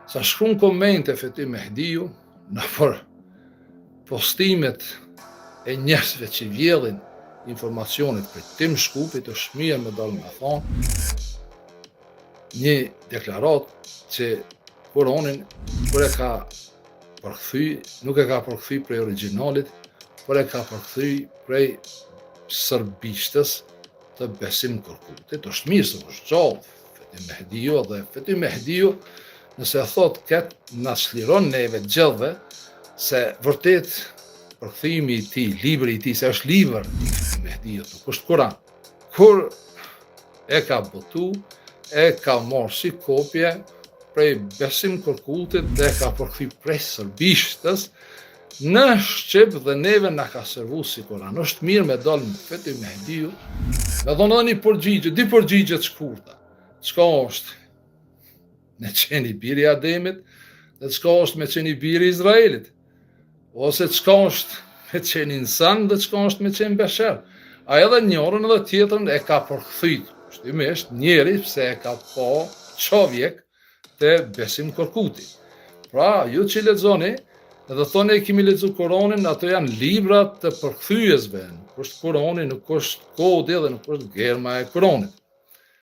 Sa shkruan komente Feti Mehdiu në për postimet e njerëzve që vjedhin informacionet për Tim Shkupit, është mirë me dalë me thonë një deklarat që Kur'anin kur e ka përkthy, nuk e ka përkthy prej originalit, por e ka përkthy prej serbishtës të Besim Korkutit. Është mirë se është gjallë Feti Mehdiu, dhe Feti Mehdiu nëse thot këtë na çliron neve gjithëve se vërtet përkthimi i tij, libri i tij, se është libër i Mehdiut, nuk është Kur'an. Kur e ka botu, e ka marrë si kopje prej Besim Korkutit dhe e ka përkthy prej serbishtës në shqip dhe neve na ka servu si Kur'an. Është mirë me dalë me Feti Mehdiu, me thonë edhe një përgjigje, dy përgjigje të shkurta. Çka është me qenë i biri Ademit dhe çka është me qenë i biri Izraelit, ose çka është me qenë insan dhe çka është me qenë besher. A edhe njërën edhe tjetrën e ka përkthyt, kushtimisht njeri pse e ka pa çovjek te Besim Korkuti. Pra, ju që lexoni, edhe thoni e kemi lexuar Kur'anin, ato janë libra të përkthyesve, nuk është Kur'ani, nuk është kodi dhe nuk është germa e Kur'anit.